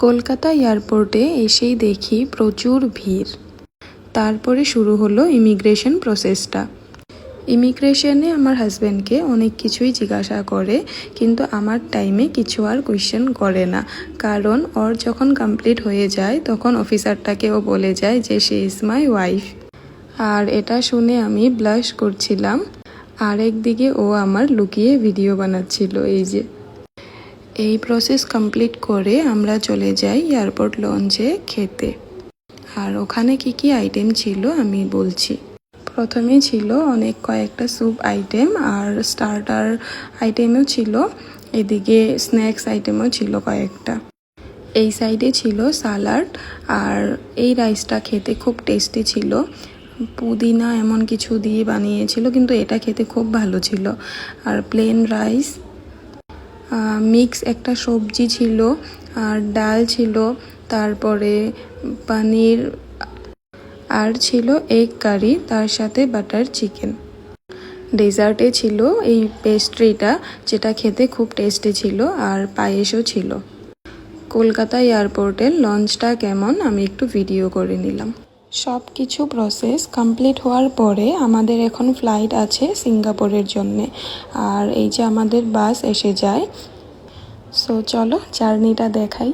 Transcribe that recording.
কলকাতা এয়ারপোর্টে এসেই দেখি প্রচুর ভিড়। তারপরে শুরু হলো ইমিগ্রেশন প্রসেসটা। ইমিগ্রেশনে আমার হাজব্যান্ডকে অনেক কিছুই জিজ্ঞাসা করে, কিন্তু আমার টাইমে কিছু আর কোয়েশ্চেন করে না, কারণ ওর যখন কমপ্লিট হয়ে যায় তখন অফিসারটাকে ও বলে যায় যে শি ইজ মাই ওয়াইফ। আর এটা শুনে আমি ব্লাশ করছিলাম, আর একদিকে ও আমার লুকিয়ে ভিডিও বানাচ্ছিল। এই প্রসেস কমপ্লিট করে আমরা চলে যাই এয়ারপোর্ট লঞ্চে খেতে। আর ওখানে কি কি আইটেম ছিল আমি বলছি। প্রথমে ছিল কয়েকটা স্যুপ আইটেম, আর স্টার্টার আইটেমও ছিল, এদিকে স্ন্যাক্স আইটেমও ছিল কয়েকটা। এই সাইডে ছিল সালাড, আর এই রাইসটা খেতে খুব টেস্টি ছিল। পুদিনা এমন কিছু দিয়ে বানিয়েছিল, কিন্তু এটা খেতে খুব ভালো ছিল। আর প্লেন রাইস, মিক্স একটা সবজি ছিল, আর ডাল ছিল, তারপরে পনির, আর ছিল এগ কারি, তার সাথে বাটার চিকেন। ডেজার্টে ছিল এই পেস্ট্রিটা, যেটা খেতে খুব টেস্টি ছিল, আর পায়েসও ছিল। কলকাতা এয়ারপোর্টের লঞ্চটা কেমন আমি একটু ভিডিও করে নিলাম। সব কিছু প্রসেস কমপ্লিট হওয়ার পরে আমাদের এখন ফ্লাইট আছে সিঙ্গাপুরের জন্যে। আর এই যে আমাদের বাস এসে যায়। সো চলো জার্নিটা দেখাই।